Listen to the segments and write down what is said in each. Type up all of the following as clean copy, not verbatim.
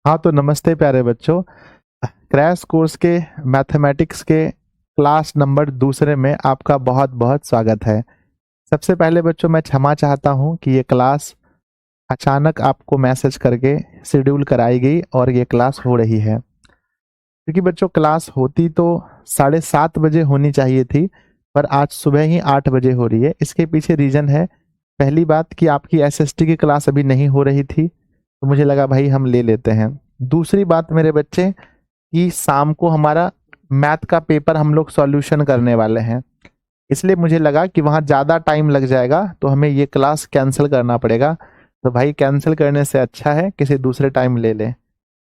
हाँ तो नमस्ते प्यारे बच्चों। क्रैश कोर्स के मैथमेटिक्स के क्लास नंबर दूसरे में आपका बहुत बहुत स्वागत है। सबसे पहले बच्चों मैं क्षमा चाहता हूँ कि ये क्लास अचानक आपको मैसेज करके शेड्यूल कराई गई और ये क्लास हो रही है, क्योंकि बच्चों क्लास होती तो 7:30 बजे होनी चाहिए थी, पर आज सुबह ही 8 बजे हो रही है। इसके पीछे रीज़न है, पहली बात कि आपकी एसएसटी की क्लास अभी नहीं हो रही थी, तो मुझे लगा भाई हम ले लेते हैं। दूसरी बात मेरे बच्चे कि शाम को हमारा मैथ का पेपर हम लोग सॉल्यूशन करने वाले हैं, इसलिए मुझे लगा कि वहाँ ज़्यादा टाइम लग जाएगा तो हमें ये क्लास कैंसिल करना पड़ेगा। तो भाई कैंसिल करने से अच्छा है किसी दूसरे टाइम ले लें।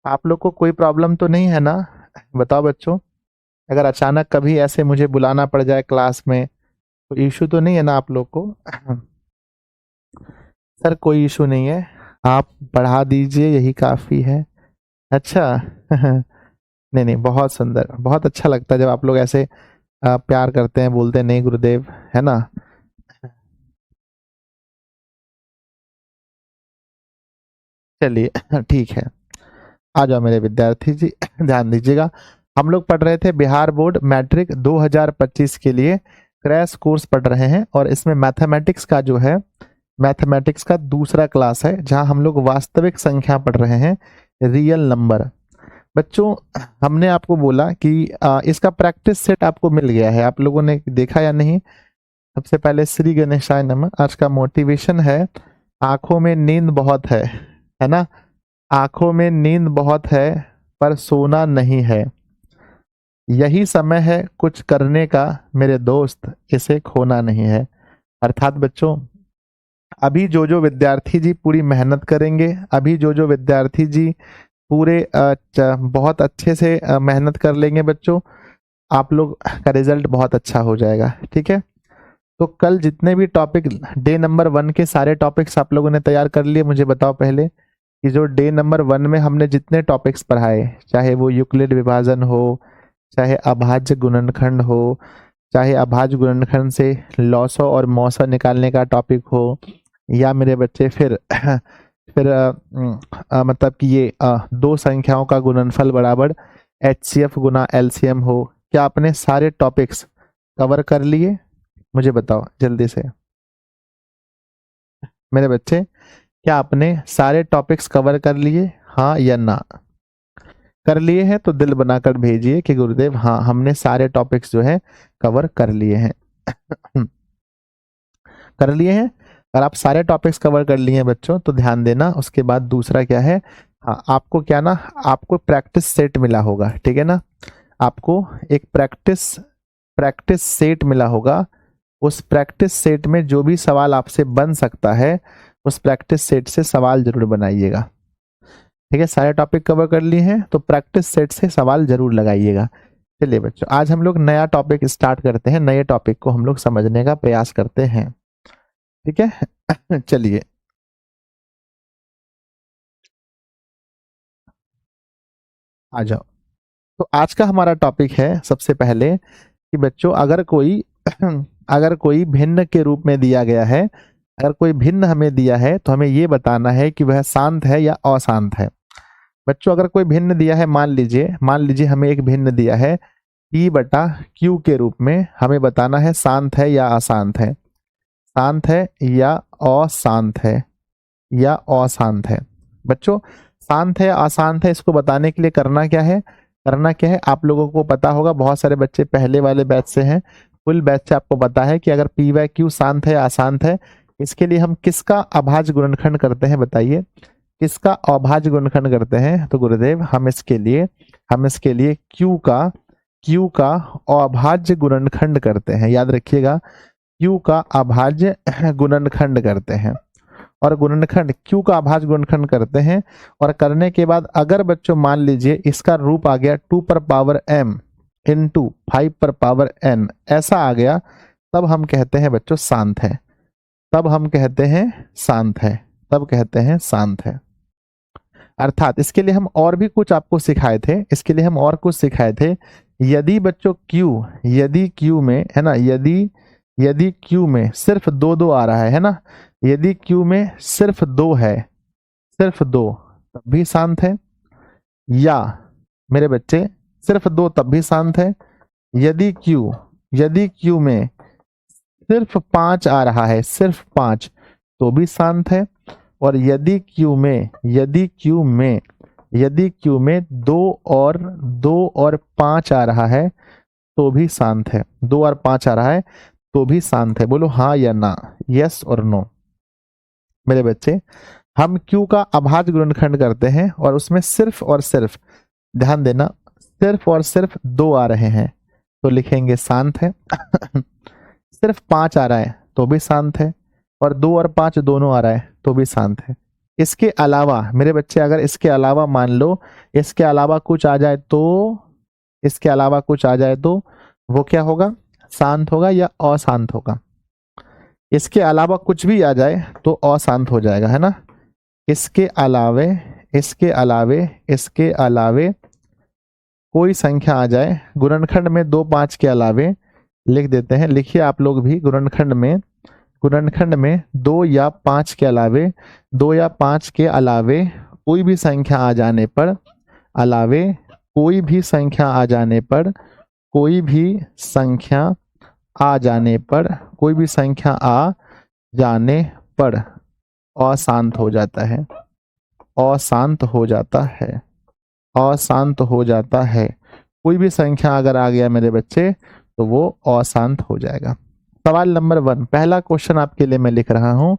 आप लोग को कोई प्रॉब्लम तो नहीं है ना? बताओ बच्चों, अगर अचानक कभी ऐसे मुझे बुलाना पड़ जाए क्लास में तो इशू तो नहीं है ना आप लोग को? सर कोई इशू नहीं है, आप पढ़ा दीजिए यही काफ़ी है। अच्छा। नहीं नहीं, बहुत सुंदर, बहुत अच्छा लगता है जब आप लोग ऐसे प्यार करते हैं, बोलते हैं नहीं गुरुदेव, है ना? चलिए ठीक है, आ जाओ मेरे विद्यार्थी जी। ध्यान दीजिएगा, हम लोग पढ़ रहे थे बिहार बोर्ड मैट्रिक 2025 के लिए क्रैश कोर्स पढ़ रहे हैं, और इसमें मैथमेटिक्स का जो है, मैथमेटिक्स का दूसरा क्लास है जहां हम लोग वास्तविक संख्या पढ़ रहे हैं, रियल नंबर। बच्चों, हमने आपको बोला कि इसका प्रैक्टिस सेट आपको मिल गया है, आप लोगों ने देखा या नहीं? सबसे पहले श्री गणेशाय नमः। आज का मोटिवेशन है, आंखों में नींद बहुत है ना? आंखों में नींद बहुत है पर सोना नहीं है, यही समय है कुछ करने का मेरे दोस्त, इसे खोना नहीं है। अर्थात बच्चों, अभी जो जो विद्यार्थी जी पूरी मेहनत करेंगे, अभी जो जो विद्यार्थी जी पूरे बहुत अच्छे से मेहनत कर लेंगे बच्चों, आप लोग का रिजल्ट बहुत अच्छा हो जाएगा। ठीक है, तो कल जितने भी टॉपिक डे नंबर 1 के सारे टॉपिक्स आप लोगों ने तैयार कर लिए? मुझे बताओ पहले कि जो डे नंबर 1 में हमने जितने टॉपिक्स पढ़ाए, चाहे वो यूक्लिड विभाजन हो, चाहे अभाज्य गुणनखंड हो, चाहे अभाज्य गुणनखंड से लॉसो और मौसा निकालने का टॉपिक हो, या मेरे बच्चे फिर फिर मतलब कि ये दो संख्याओं का गुणनफल बराबर एचसीएफ गुना एलसीएम हो, क्या आपने सारे टॉपिक्स कवर कर लिए? मुझे बताओ जल्दी से मेरे बच्चे, क्या आपने सारे टॉपिक्स कवर कर लिए, हाँ या ना? कर लिए हैं तो दिल बनाकर भेजिए कि गुरुदेव हाँ हमने सारे टॉपिक्स जो है कवर कर लिए हैं। कर लिए हैं? अगर आप सारे टॉपिक्स कवर कर लिए हैं बच्चों तो ध्यान देना, उसके बाद दूसरा क्या है, हाँ आपको क्या ना, आपको प्रैक्टिस सेट मिला होगा, ठीक है ना? आपको एक प्रैक्टिस प्रैक्टिस सेट मिला होगा। उस प्रैक्टिस सेट में जो भी सवाल आपसे बन सकता है, उस प्रैक्टिस सेट से सवाल जरूर बनाइएगा। ठीक है, सारे टॉपिक कवर कर लिए हैं तो प्रैक्टिस सेट से सवाल जरूर लगाइएगा। चलिए बच्चों, आज हम लोग नया टॉपिक स्टार्ट करते हैं, नए टॉपिक को हम लोग समझने का प्रयास करते हैं। ठीक है। चलिए, आ जाओ। तो आज का हमारा टॉपिक है सबसे पहले कि बच्चों, अगर कोई अगर कोई भिन्न के रूप में दिया गया है, अगर कोई भिन्न हमें दिया है तो हमें ये बताना है कि वह शांत है या अशांत है। बच्चों, अगर कोई भिन्न दिया है, मान लीजिए हमें एक भिन्न दिया है P बटा Q के रूप में, हमें बताना है शांत है या अशांत है, शांत है या अशांत है, या अशांत है। बच्चों, शांत है अशांत है इसको बताने के लिए करना क्या है, करना क्या है आप लोगों को पता होगा, बहुत सारे बच्चे पहले वाले बैच से हैं, फुल बैच से आपको पता है कि अगर P बाय Q शांत है या अशांत है, इसके लिए हम किसका अभाज्य गुणनखंड करते हैं? बताइए, किसका अभाज्य गुणनखंड करते हैं? तो गुरुदेव हम इसके लिए क्यू का अभाज्य गुणनखंड करते हैं। याद रखिएगा, क्यू का अभाज्य गुणनखंड करते हैं, और गुणनखंड क्यू का अभाज्य गुणनखंड करते हैं, और करने के बाद अगर बच्चों मान लीजिए इसका रूप आ गया 2 पर पावर m इंटू 5 पर पावर n, ऐसा आ गया, तब हम कहते हैं बच्चों शांत है, तब हम कहते हैं शांत है, तब कहते हैं शांत है। अर्थात इसके लिए हम और भी कुछ आपको सिखाए थे, इसके लिए हम और कुछ सिखाए थे। यदि बच्चों यदि क्यू में है ना, यदि क्यू में सिर्फ दो दो आ रहा है ना, यदि क्यू में सिर्फ दो है, सिर्फ दो, तब भी शांत है। या मेरे बच्चे सिर्फ 2 तब भी शांत है। यदि क्यू में सिर्फ 5 आ रहा है, सिर्फ 5, तो भी शांत है। और यदि क्यू में 2 और 5 आ रहा है तो भी शांत है। 2 और 5 आ रहा है तो भी शांत है। बोलो हाँ या ना, यस और नो। मेरे बच्चे हम क्यू का अभाज्य गुणनखंड करते हैं और उसमें सिर्फ और सिर्फ, ध्यान देना, सिर्फ और सिर्फ 2 आ रहे हैं तो लिखेंगे शांत है। सिर्फ 5 आ रहा है तो भी शांत है, और 2 और 5 दोनों आ रहा है तो भी शांत है। इसके अलावा मेरे बच्चे, अगर इसके अलावा मान लो इसके अलावा कुछ आ जाए तो वो क्या होगा? शांत होगा या अशांत होगा? इसके अलावा कुछ भी आ जाए तो अशांत हो जाएगा, है ना। इसके अलावे कोई संख्या आ जाए, गुणनखंड में 2 5 के अलावे, लिख देते हैं, लिखिए आप लोग भी, गुणनखंड में 2 या 5 के अलावे, 2 या 5 के अलावे कोई भी संख्या आ जाने पर, कोई भी संख्या आ जाने पर अशांत हो जाता है। कोई भी संख्या अगर आ गया मेरे बच्चे तो वो अशांत हो जाएगा। सवाल नंबर 1, पहला क्वेश्चन आपके लिए मैं लिख रहा हूं।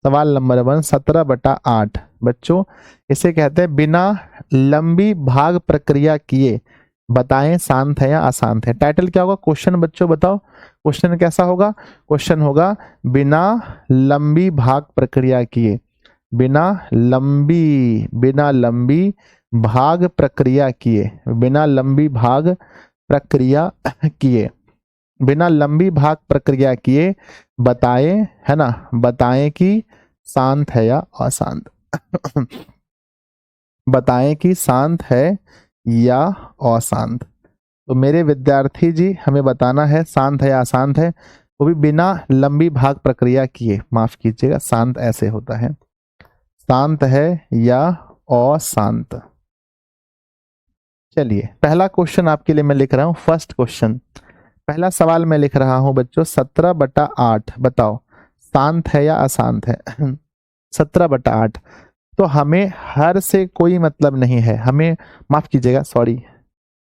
सवाल नंबर 1, 17/8। बच्चों इसे कहते हैं बिना लंबी भाग प्रक्रिया किए बताएं शांत है या अशांत है। टाइटल क्या होगा क्वेश्चन? बच्चों बताओ क्वेश्चन कैसा होगा? क्वेश्चन होगा बिना लंबी भाग प्रक्रिया किए, बिना लंबी भाग प्रक्रिया किए, बिना लंबी भाग प्रक्रिया किए बताएं, है ना, बताएं कि शांत है या अशांत। बताएं कि शांत है या अशांत। तो मेरे विद्यार्थी जी हमें बताना है शांत है या अशांत है, वो भी बिना लंबी भाग प्रक्रिया किए। माफ कीजिएगा, शांत ऐसे होता है, शांत है या अशांत। चलिए पहला क्वेश्चन आपके लिए मैं लिख रहा हूं, फर्स्ट क्वेश्चन, पहला सवाल मैं लिख रहा हूं बच्चों, 17/8। बताओ शांत है या अशांत है? 17/8। तो हमें हर से कोई मतलब नहीं है, हमें, माफ कीजिएगा, सॉरी,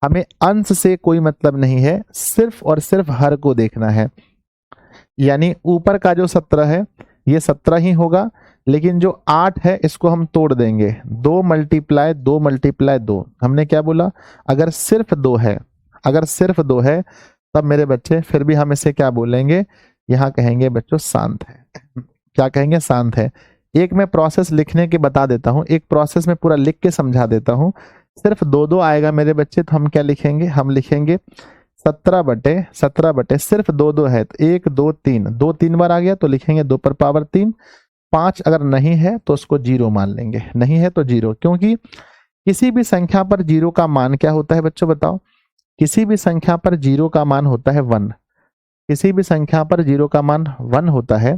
हमें अंश से कोई मतलब नहीं है, सिर्फ और सिर्फ हर को देखना है। यानी ऊपर का जो 17 है ये 17 ही होगा, लेकिन जो 8 है इसको हम तोड़ देंगे। 2 × 2। हमने क्या बोला? अगर सिर्फ 2 है तब मेरे बच्चे फिर भी हम इसे क्या बोलेंगे? यहाँ कहेंगे बच्चों शांत है। क्या कहेंगे? शांत है। एक मैं प्रोसेस लिखने के बता देता हूँ, एक प्रोसेस में पूरा लिख के समझा देता हूँ। सिर्फ 2 आएगा मेरे बच्चे तो हम क्या लिखेंगे? हम लिखेंगे 17/17 सिर्फ 2 है तो 1 2 3, 2 3 बार आ गया तो लिखेंगे 2 पर पावर 3। 5 अगर नहीं है तो उसको 0 मान लेंगे, नहीं है तो 0, क्योंकि किसी भी संख्या पर 0 का मान क्या होता है बच्चों बताओ? किसी भी संख्या पर 0 का मान होता है 1। किसी भी संख्या पर 0 का मान 1 होता है,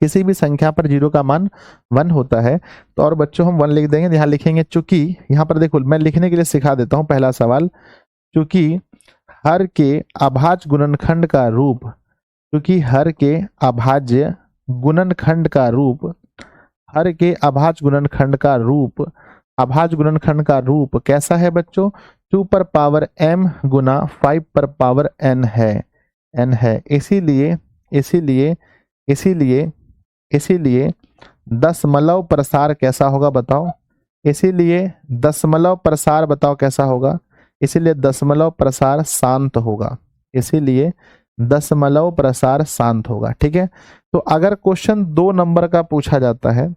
किसी भी संख्या पर 0 का मान 1 होता है। तो और बच्चों हम 1 लिख देंगे, यहाँ लिखेंगे चूंकि, यहाँ पर देखो मैं लिखने के लिए सिखा देता हूँ पहला सवाल, चूंकि हर के अभाज्य गुणनखंड का रूप, क्योंकि हर के अभाज्य गुणनखंड का रूप, हर के अभाज्य गुणनखंड का रूप, अभाज्य गुणनखंड का रूप कैसा है बच्चों? 2 पर पावर m गुना 5 पर पावर n है। इसीलिए दशमलव प्रसार कैसा होगा बताओ? इसीलिए दशमलव प्रसार बताओ कैसा होगा? इसीलिए दशमलव प्रसार शांत होगा। इसीलिए दशमलव प्रसार शांत होगा। ठीक है। तो अगर क्वेश्चन 2 नंबर का पूछा जाता है,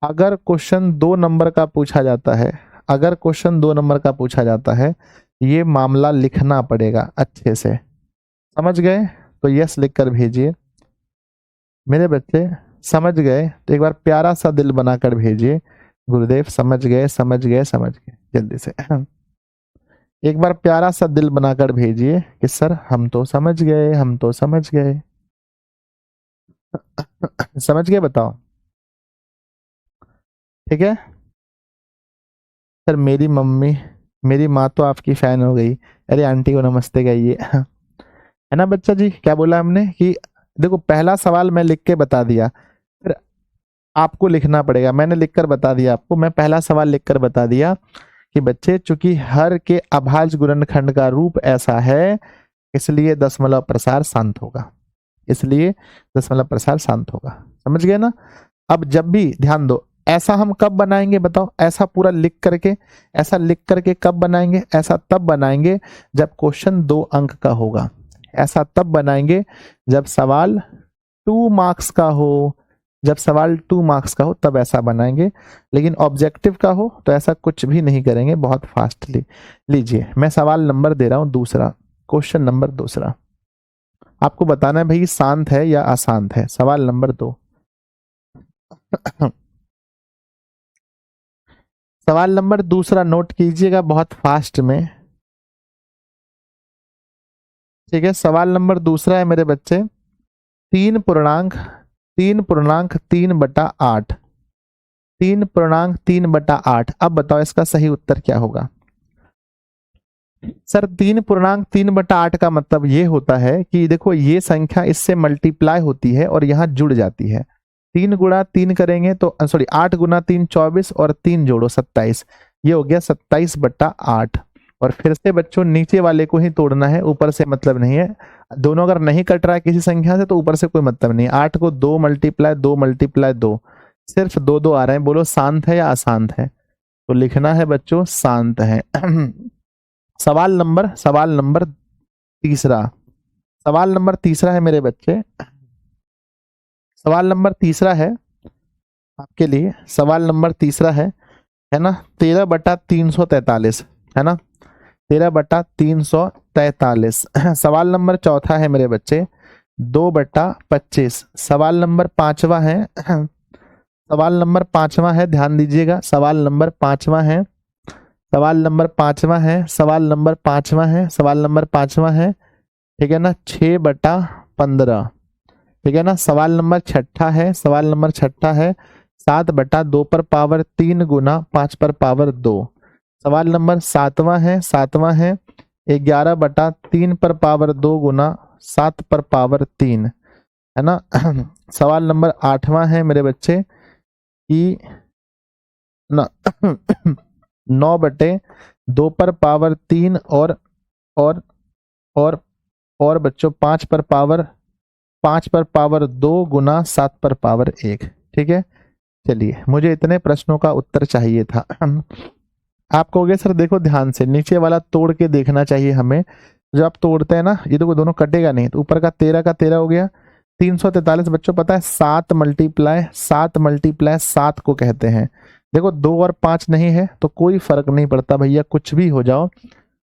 अगर क्वेश्चन 2 नंबर का पूछा जाता है, ये मामला लिखना पड़ेगा अच्छे से। समझ गए? तो यस लिखकर भेजिए। मेरे बच्चे समझ गए तो एक बार प्यारा सा दिल बनाकर भेजिए। गुरुदेव समझ गए, जल्दी से एक बार प्यारा सा दिल बनाकर भेजिए कि सर हम तो समझ गए, समझ गए बताओ। ठीक है। सर मेरी माँ तो आपकी फैन हो गई। अरे आंटी को नमस्ते कहिए। है ना बच्चा जी, क्या बोला हमने कि देखो पहला सवाल मैं लिख के बता दिया, फिर आपको लिखना पड़ेगा। मैंने लिखकर बता दिया आपको, मैं पहला सवाल लिखकर बता दिया कि बच्चे चूंकि हर के अभाज्य गुणनखंड का रूप ऐसा है, इसलिए दशमलव प्रसार शांत होगा। इसलिए दशमलव प्रसार शांत होगा। समझ गए ना? अब जब भी ध्यान दो, ऐसा हम कब बनाएंगे बताओ? ऐसा पूरा लिख करके, ऐसा लिख करके कब बनाएंगे? ऐसा तब बनाएंगे जब क्वेश्चन 2 अंक का होगा। ऐसा तब बनाएंगे जब सवाल 2 मार्क्स का हो। जब सवाल 2 मार्क्स का हो तब ऐसा बनाएंगे, लेकिन ऑब्जेक्टिव का हो तो ऐसा कुछ भी नहीं करेंगे, बहुत फास्टली। लीजिए मैं सवाल नंबर दे रहा हूं दूसरा, क्वेश्चन नंबर दूसरा। आपको बताना है भाई शांत है या अशांत है। सवाल नंबर 2। सवाल नंबर दूसरा नोट कीजिएगा बहुत फास्ट में। ठीक है, सवाल नंबर दूसरा है मेरे बच्चे, 3.3/8। 3.3/8। अब बताओ इसका सही उत्तर क्या होगा? सर 3.3/8 का मतलब ये होता है कि देखो ये संख्या इससे मल्टीप्लाई होती है और यहाँ जुड़ जाती है। 3 गुणा 3 करेंगे तो सॉरी 8 गुना 3 24 और 3 जोड़ो 27। ये हो गया 27/8। और फिर से बच्चों नीचे वाले को ही तोड़ना है, ऊपर से मतलब नहीं है। दोनों अगर नहीं कट रहा है किसी संख्या से तो ऊपर से कोई मतलब नहीं। 8 को 2 × 2 × 2, सिर्फ 2 2 आ रहे हैं। बोलो शांत है या अशांत है? तो लिखना है बच्चों शांत है। सवाल नंबर तीसरा। सवाल नंबर तीसरा है मेरे बच्चे, सवाल नंबर तीसरा है आपके लिए। सवाल नंबर तीसरा है ना, 13/343, है ना, 13/343। सवाल नंबर चौथा है मेरे बच्चे, 2/25। सवाल नंबर पांचवा है, सवाल नंबर पांचवा है, ध्यान दीजिएगा। सवाल नंबर पांचवा है, सवाल नंबर पांचवा है, सवाल नंबर पांचवा है, सवाल नंबर पांचवा है। ठीक है ना, 6/15। ठीक है ना। सवाल नंबर छठा है, सवाल नंबर छठा है, 7/2 गुना 5/2। सवाल नंबर सातवां है, सातवां है, 11/3/2 गुना 7/3, है ना। सवाल नंबर आठवां है मेरे बच्चे कि ना 9/2/3 और और बच्चों 5/2 गुना 7/1। ठीक है, चलिए मुझे इतने प्रश्नों का उत्तर चाहिए था। आप कहोगे सर देखो ध्यान से, नीचे वाला तोड़ के देखना चाहिए हमें। जब आप तोड़ते हैं ना, ये देखो दोनों कटेगा नहीं, तो ऊपर का 13 का 13 हो गया। 343 बच्चों पता है 7 × 7 को कहते हैं। देखो 2 और 5 नहीं है तो कोई फर्क नहीं पड़ता भैया, कुछ भी हो जाओ,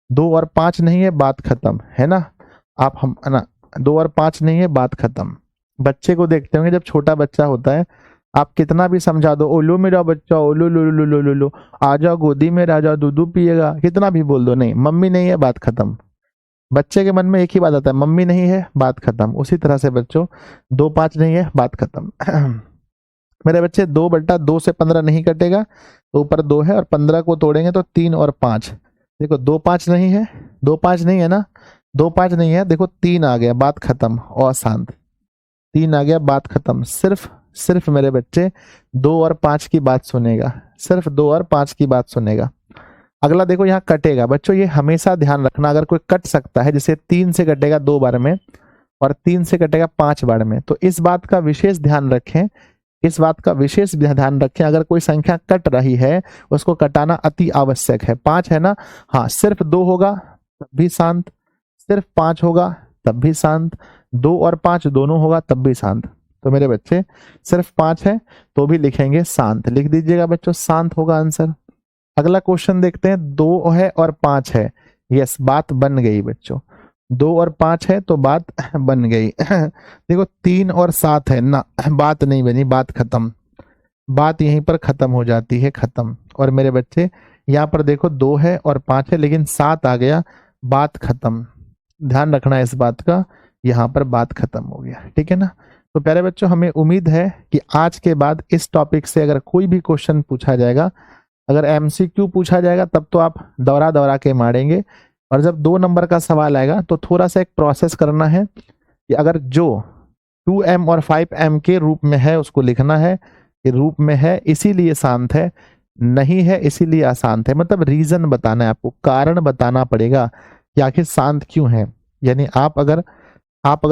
2 और 5 नहीं है, बात खत्म, है ना। आप हम है ना, 2 और 5 नहीं है, बात खत्म। बच्चे को देखते होंगे जब छोटा बच्चा होता है, आप कितना भी समझा दो, ओलो मेरा बच्चा, ओलो लो लो लो लो लो, आ जाओ गोदी में, राजा दूध पिएगा, कितना भी बोल दो, नहीं मम्मी नहीं है, बात खत्म। बच्चे के मन में एक ही बात आता है, मम्मी नहीं है, बात खत्म। उसी तरह से बच्चों 2 5 नहीं है, बात खत्म। मेरे बच्चे 2/2 से 15 नहीं कटेगा, तो ऊपर 2 है और 15 को तोड़ेंगे तो 3 और 5। देखो 2 5 नहीं है, 2 5 नहीं है ना, 2 5 नहीं है, देखो 3 आ गया, बात खत्म। और शांत 3 आ गया, बात खत्म। सिर्फ मेरे बच्चे 2 और 5 की बात सुनेगा, सिर्फ 2 और 5 की बात सुनेगा। अगला देखो यहाँ कटेगा बच्चों, ये हमेशा ध्यान रखना, अगर कोई कट सकता है, जैसे 3 से कटेगा 2 बार में और 3 से कटेगा 5 बार में, तो इस बात का विशेष ध्यान रखें, इस बात का विशेष ध्यान रखें। अगर कोई संख्या कट रही है उसको कटाना अति आवश्यक है। 5 है ना, हाँ, सिर्फ 2 होगा तब भी शांत, सिर्फ 5 होगा तब भी शांत, 2 और 5 दोनों होगा तब भी शांत। तो मेरे बच्चे सिर्फ 5 है तो भी लिखेंगे शांत, लिख दीजिएगा बच्चों, शांत होगा आंसर। अगला क्वेश्चन देखते हैं, 2 है और 5 है, यस बात बन गई बच्चों, 2 और 5 है तो बात बन गई। देखो 3 और 7 है ना, बात नहीं बनी, बात खत्म, बात यहीं पर खत्म हो जाती है, खत्म। और मेरे बच्चे यहाँ पर देखो 2 है और 5 है लेकिन 7 आ गया, बात खत्म। ध्यान रखना इस बात का, यहाँ पर बात खत्म हो गया। ठीक है ना। तो प्यारे बच्चों, हमें उम्मीद है कि आज के बाद इस टॉपिक से अगर कोई भी क्वेश्चन पूछा जाएगा अगर एमसीक्यू पूछा जाएगा तब तो आप दौरा दौरा के मारेंगे, और जब 2 नंबर का सवाल आएगा तो थोड़ा सा एक प्रोसेस करना है कि अगर जो 2m और 5m के रूप में है उसको लिखना है कि रूप में है इसीलिए शांत है, नहीं है इसीलिए अशांत है, मतलब रीजन बताना है आपको, कारण बताना पड़ेगा कि आखिर शांत क्यों है। यानी आप अगर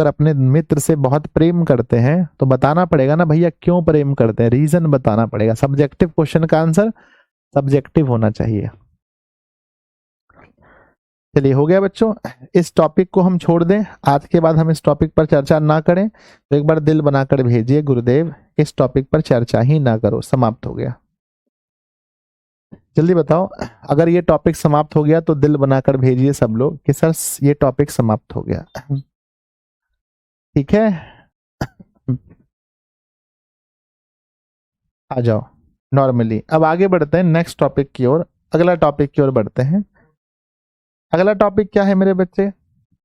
अपने मित्र से बहुत प्रेम करते हैं तो बताना पड़ेगा ना भैया क्यों प्रेम करते हैं, रीजन बताना पड़ेगा। सब्जेक्टिव क्वेश्चन का आंसर सब्जेक्टिव होना चाहिए। चलिए हो गया बच्चों, इस टॉपिक को हम छोड़ दें, आज के बाद हम इस टॉपिक पर चर्चा ना करें। तो एक बार दिल बनाकर भेजिए गुरुदेव इस टॉपिक पर चर्चा ही ना करो, समाप्त हो गया। जल्दी बताओ, अगर ये टॉपिक समाप्त हो गया तो दिल बनाकर भेजिए सब लोग कि सर ये टॉपिक समाप्त हो गया। ठीक है, आ जाओ नॉर्मली। अब आगे बढ़ते हैं नेक्स्ट टॉपिक की ओर, अगला टॉपिक की ओर बढ़ते हैं। अगला टॉपिक क्या है मेरे बच्चे,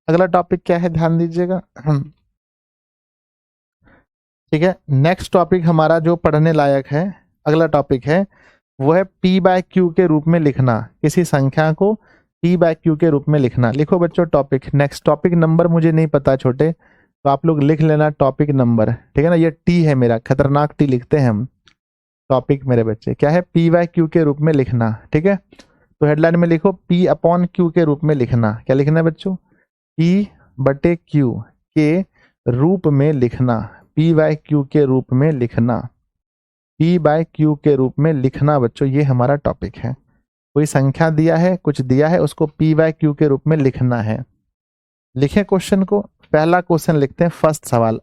अगला टॉपिक क्या है ध्यान दीजिएगा। ठीक है, नेक्स्ट टॉपिक हमारा जो पढ़ने लायक है, अगला टॉपिक है वो है पी बाय क्यू के रूप में लिखना, किसी संख्या को पी बाय क्यू के रूप में लिखना। लिखो बच्चों टॉपिक, नेक्स्ट टॉपिक नंबर मुझे नहीं पता छोटे, तो आप लोग लिख लेना टॉपिक नंबर, ठीक है ना। ये टी है मेरा, खतरनाक टी लिखते हैं हम। टॉपिक मेरे बच्चे क्या है, पी बाय क्यू के रूप में लिखना, ठीक है। तो हेडलाइन में लिखो पी अपॉन क्यू के रूप में लिखना। क्या लिखना है बच्चों, पी बटे क्यू के रूप में लिखना, पी बाय क्यू के रूप में लिखना, पी बाय क्यू के रूप में लिखना बच्चों, ये हमारा टॉपिक है। कोई संख्या दिया है, कुछ दिया है, उसको पी बाय क्यू के रूप में लिखना है। लिखें क्वेश्चन को, पहला क्वेश्चन लिखते हैं, फर्स्ट सवाल।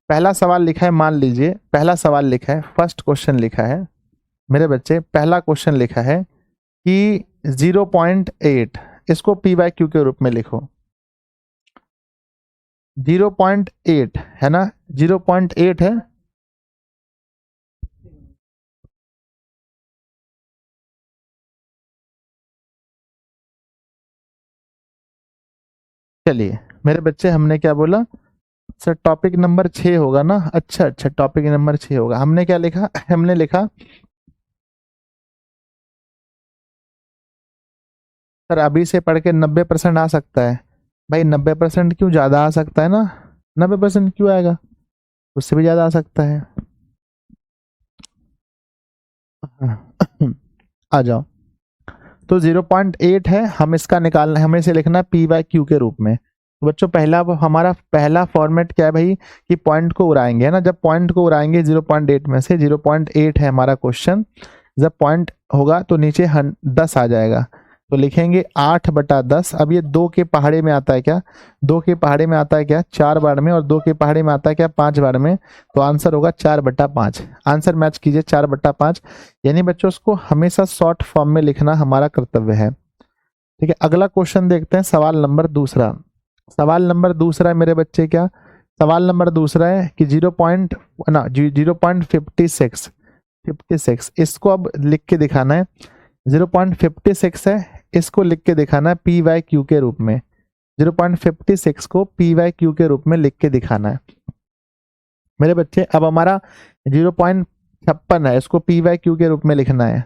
पहला सवाल लिखा है, मान लीजिए पहला सवाल लिखा है, फर्स्ट क्वेश्चन लिखा है मेरे बच्चे, पहला क्वेश्चन लिखा है कि 0.8 इसको पी बाय क्यू के रूप में लिखो। 0.8 है ना, 0.8 है। चलिए मेरे बच्चे, हमने क्या बोला सर, टॉपिक नंबर 6 होगा ना। अच्छा अच्छा, टॉपिक नंबर 6 होगा। हमने क्या लिखा, हमने लिखा सर अभी से पढ़ के 90% आ सकता है। भाई 90% क्यों, ज़्यादा आ सकता है ना, 90% क्यों आएगा, उससे भी ज़्यादा आ सकता है। आ जाओ, तो 0.8 है, हम इसका निकालना है, हमें इसे लिखना है पी बाय क्यू के रूप में। तो बच्चों पहला, हमारा पहला फॉर्मेट क्या है भाई कि पॉइंट को उड़ाएंगे, है ना। जब पॉइंट को उड़ाएंगे 0.8 में से, 0.8 है हमारा क्वेश्चन, जब पॉइंट होगा तो नीचे 10 आ जाएगा, तो लिखेंगे 8/10। अब ये 2 के पहाड़े में आता है क्या, 2 के पहाड़े में आता है क्या 4 बार में, और 2 के पहाड़े में आता है क्या 5 बार में, तो आंसर होगा 4/5। आंसर मैच कीजिए 4/5। यानी बच्चों उसको हमेशा शॉर्ट फॉर्म में लिखना हमारा कर्तव्य है। ठीक है, अगला क्वेश्चन देखते हैं, सवाल नंबर दूसरा। सवाल नंबर दूसरा है मेरे बच्चे, क्या सवाल नंबर दूसरा है कि 0.56 इसको अब लिख के दिखाना है। 0.56 है, इसको लिख के दिखाना है पी वाई क्यू के रूप में। 0.56 को पी वाई क्यू के रूप में लिख के दिखाना है मेरे बच्चे। अब हमारा 0.56 है, इसको पी वाई क्यू के रूप में लिखना है,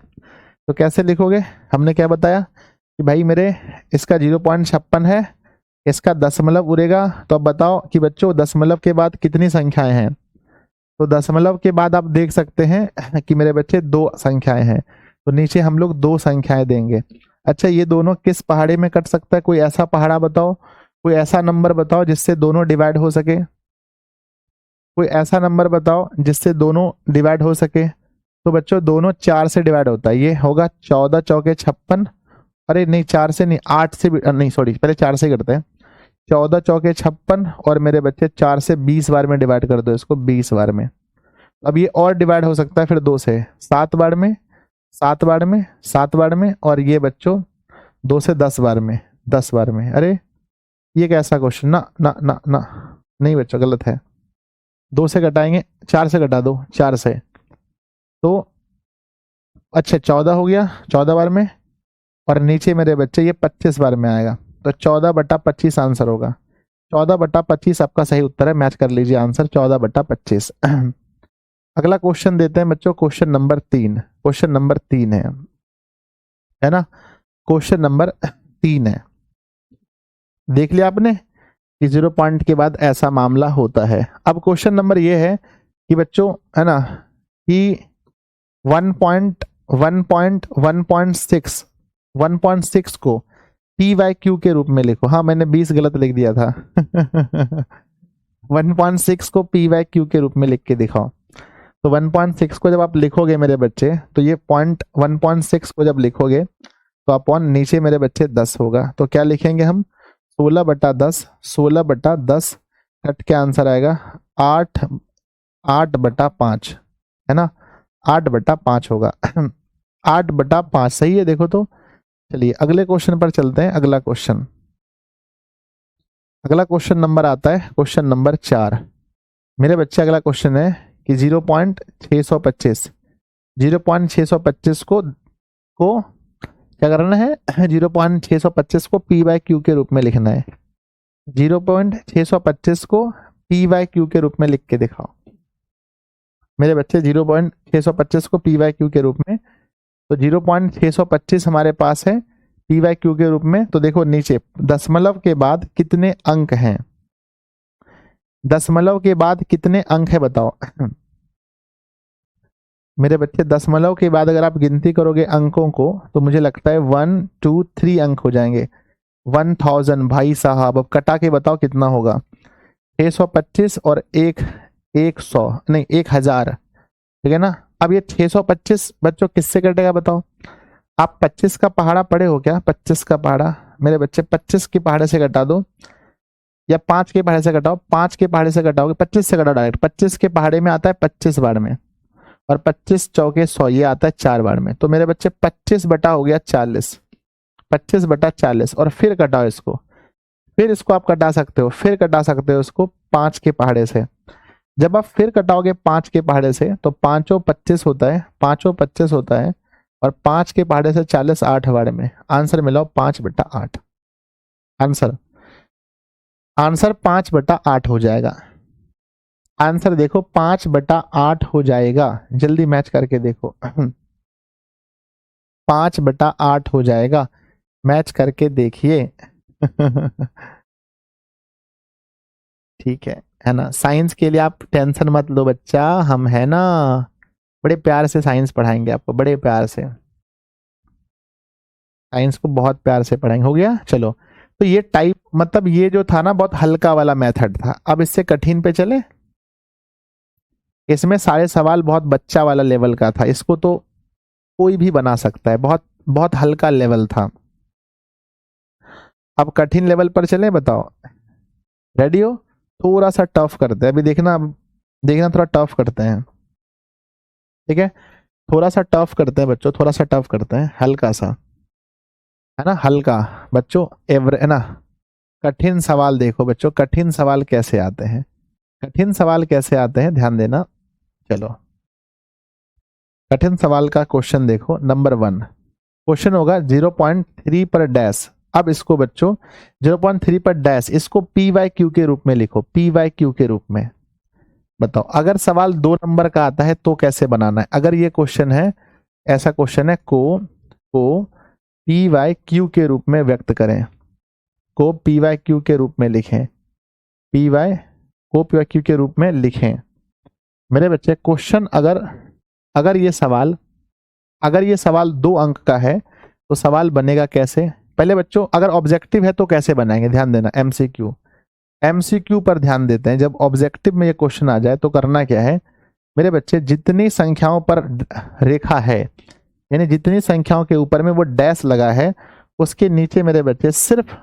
तो कैसे लिखोगे, हमने क्या बताया कि भाई मेरे इसका 0.56 है, इसका दशमलव उड़ेगा। तो अब बताओ कि बच्चों दशमलव के बाद कितनी संख्याएं हैं, तो दशमलव के बाद आप देख सकते हैं कि मेरे बच्चे 2 संख्याएं हैं, तो नीचे हम लोग 2 संख्याएं देंगे। अच्छा, ये दोनों किस पहाड़े में कट सकता है, कोई ऐसा पहाड़ा बताओ, कोई ऐसा नंबर बताओ जिससे दोनों डिवाइड हो सके, कोई ऐसा नंबर बताओ जिससे दोनों डिवाइड हो सके। तो बच्चों दोनों 4 से डिवाइड होता है, ये होगा 14 चौके 56, अरे नहीं 4 से नहीं 8 से भी नहीं, सॉरी पहले 4 से करते हैं। 14 चौके 56 और मेरे बच्चे 4 से 20 बार में डिवाइड कर दो इसको, 20 बार में। अब ये और डिवाइड हो सकता है फिर 2 से 7 बार में, 7 बार में, 7 बार में, और ये बच्चों 2 से 10 बार में, 10 बार में। अरे ये कैसा क्वेश्चन, ना ना ना ना, नहीं बच्चों गलत है। 2 से घटाएंगे, 4 से घटा दो, 4 से, तो अच्छा 14 हो गया 14 बार में, और नीचे मेरे बच्चे ये 25 बार में आएगा, तो 14/25 आंसर होगा। 14/25 आपका सही उत्तर है, मैच कर लीजिए आंसर 14/25। अगला क्वेश्चन देते हैं बच्चों, क्वेश्चन नंबर 3। क्वेश्चन नंबर 3 है ना, क्वेश्चन नंबर 3 है। देख लिया आपने कि 0 पॉइंट के बाद ऐसा मामला होता है। अब क्वेश्चन नंबर ये है कि बच्चों, है ना, कि 1.6 को पी वाई क्यू के रूप में लिखो। हाँ, मैंने 20 गलत लिख दिया था 1.6 को पी वाई क्यू के रूप में लिख के दिखाओ। तो 1.6 को जब आप लिखोगे मेरे बच्चे, तो ये पॉइंट 1.6 को जब लिखोगे तो अपॉन नीचे मेरे बच्चे 10 होगा। तो क्या लिखेंगे हम, 16/10, 16/10 कट के आंसर आएगा 8/5, है ना, 8/5 होगा 8/5 सही है। देखो तो चलिए अगले क्वेश्चन पर चलते हैं। अगला क्वेश्चन नंबर आता है क्वेश्चन नंबर 4 मेरे बच्चे। अगला क्वेश्चन है कि 0.625 को क्या करना है 0.625 को पी वाई क्यू के रूप में लिखना है। 0.625 को पी वाई क्यू के रूप में लिख के दिखाओ मेरे बच्चे। 0.625 को पी वाई क्यू के रूप में, तो 0.625 हमारे पास है पी वाई क्यू के रूप में। तो देखो नीचे दशमलव के बाद कितने अंक हैं, दशमलव के बाद कितने अंक है बताओ मेरे बच्चे। दशमलव के बाद अगर आप गिनती करोगे अंकों को तो मुझे लगता है 1 2 3 अंक हो जाएंगे। 1000 भाई साहब, अब कटा के बताओ कितना होगा। 625 और 100 नहीं 1000, ठीक है ना। अब ये 625 बच्चों किससे कटेगा बताओ। आप 25 का पहाड़ा पढ़े हो क्या, 25 का पहाड़ा मेरे बच्चे। 25 के पहाड़े से कटा दो या 5 के पहाड़े से कटाओ। 5 के पहाड़े से कटाओगे 25 से कटाओ डायरेक्ट। 25 के पहाड़े में आता है 25 बार में, और 25 चौके 100 ये आता है 4 बार में। तो मेरे बच्चे 25 बटा हो गया 40, 25/40, और फिर कटाओ इसको। फिर इसको आप कटा सकते हो, फिर कटा सकते हो इसको 5 के पहाड़े से। जब आप फिर कटाओगे 5 के पहाड़े से तो 5 25 होता है, 5 25 होता है, और 5 के पहाड़े से 40 8 बार में। आंसर मिलाओ 5/8। आंसर 5/8 हो जाएगा। आंसर देखो 5/8 हो जाएगा। जल्दी मैच करके देखो 5/8 हो जाएगा, मैच करके देखिए ठीक है ना। साइंस के लिए आप टेंशन मत लो बच्चा, हम है ना, बड़े प्यार से साइंस पढ़ाएंगे आपको, बड़े प्यार से साइंस को बहुत प्यार से पढ़ाएंगे। हो गया, चलो। तो ये टाइप मतलब ये जो था ना बहुत हल्का वाला मेथड था। अब इससे कठिन पे चले। इसमें सारे सवाल बहुत बच्चा वाला लेवल का था, इसको तो कोई भी बना सकता है, बहुत बहुत हल्का लेवल था। अब कठिन लेवल पर चले, बताओ रेडी हो। थोड़ा सा टफ करते हैं अभी, देखना देखना थोड़ा टफ करते हैं, ठीक है। थोड़ा सा टफ करते हैं बच्चों, थोड़ा सा टफ करते हैं, हल्का सा, है ना, हल्का बच्चों। एवरे है ना। कठिन सवाल देखो बच्चों, कठिन सवाल कैसे आते हैं, कठिन सवाल कैसे आते हैं, ध्यान देना। चलो कठिन सवाल का क्वेश्चन देखो। नंबर 1 क्वेश्चन होगा 0.3 पर डैश। अब इसको बच्चों 0.3 पर डैश, इसको पी वाई क्यू के रूप में लिखो, पी वाई क्यू के रूप में। बताओ अगर सवाल 2 नंबर का आता है तो कैसे बनाना है। अगर ये क्वेश्चन है, ऐसा क्वेश्चन है, को पी वाई क्यू के रूप में व्यक्त करें, को पी वाई क्यू के रूप में लिखें, पी वाई को पी वाई क्यू के रूप में लिखें मेरे बच्चे। क्वेश्चन अगर ये सवाल 2 अंक का है तो सवाल बनेगा कैसे। पहले बच्चों अगर ऑब्जेक्टिव है तो कैसे बनाएंगे, ध्यान देना। एमसीक्यू पर ध्यान देते हैं। जब ऑब्जेक्टिव में ये क्वेश्चन आ जाए तो करना क्या है मेरे बच्चे, जितनी संख्याओं पर रेखा है, यानी जितनी संख्याओं के ऊपर में वो डैश लगा है, उसके नीचे मेरे बच्चे सिर्फ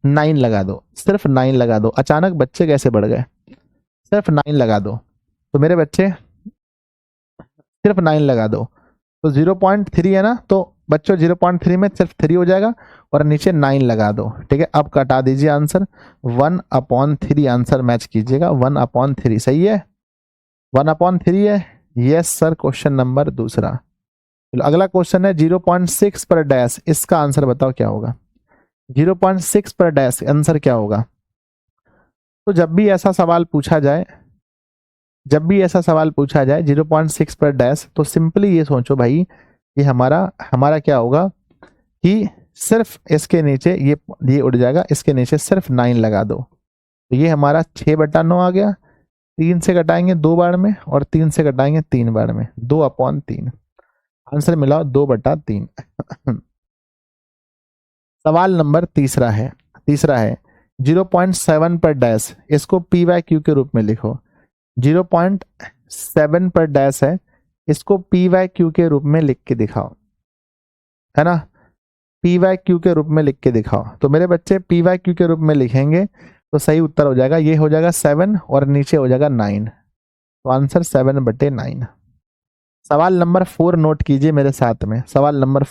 9 लगा दो, सिर्फ 9 लगा दो। अचानक बच्चे कैसे बढ़ गए, सिर्फ 9 लगा दो। तो मेरे बच्चे सिर्फ 9 लगा दो, तो 0.3 है ना, तो बच्चों 0.3 में सिर्फ 3 हो जाएगा, और नीचे 9 लगा दो, ठीक है। अब कटा दीजिए आंसर, 1/3 आंसर मैच कीजिएगा। 1/3 सही है, 1/3 है। Yes sir. क्वेश्चन नंबर 2 चलो अगला क्वेश्चन है 0.6 पर डैश, इसका आंसर बताओ क्या होगा। 0.6 पर डैश आंसर क्या होगा। तो जब भी ऐसा सवाल पूछा जाए जब भी ऐसा सवाल पूछा जाए 0.6 पर डैश, तो सिंपली ये सोचो भाई कि हमारा हमारा क्या होगा कि सिर्फ इसके नीचे ये उड़ जाएगा, इसके नीचे सिर्फ 9 लगा दो, तो ये हमारा 6/9 आ गया। 3 से घटाएंगे 2 बार में और 3 से घटाएंगे 3 बार में, 2/3। आंसर मिलाओ 2/3। सवाल नंबर तीसरा है 0.7 पर डैश, इसको पी वाई क्यू के रूप में लिखो। 0.7 पर डैश है, इसको पी वाई क्यू के रूप में लिख के दिखाओ, है ना। पी वाई क्यू के रूप में लिख के दिखाओ। तो मेरे बच्चे पी वाई क्यू के रूप में लिखेंगे तो सही उत्तर हो जाएगा, ये हो जाएगा 7 और नीचे हो जाएगा 9, तो आंसर 7/9। सवाल नंबर 4 नोट कीजिए मेरे साथ में। सवाल नंबर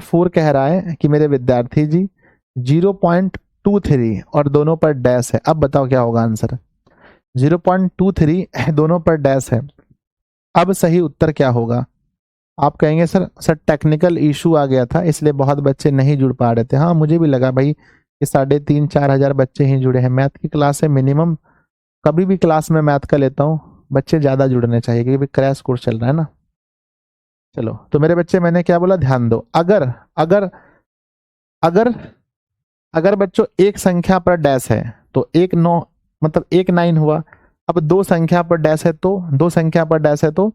4 कह रहा है कि मेरे विद्यार्थी जी 0.23 और दोनों पर डैश है। अब बताओ क्या होगा आंसर। 0.23 दोनों पर डैश है, अब सही उत्तर क्या होगा। आप कहेंगे सर टेक्निकल इशू आ गया था इसलिए बहुत बच्चे नहीं जुड़ पा रहे थे। हाँ, मुझे भी लगा भाई कि 3,500-4 हजार बच्चे ही जुड़े हैं। मैथ की क्लास है, मिनिमम कभी भी क्लास में मैथ का लेता हूँ, बच्चे ज़्यादा जुड़ने चाहिए क्योंकि क्रैश कोर्स चल रहा है ना। चलो, तो मेरे बच्चे मैंने क्या बोला ध्यान दो। अगर अगर अगर अगर बच्चों एक संख्या पर डैश है तो 1/9 मतलब 1/9 हुआ। अब दो संख्या पर डैश है तो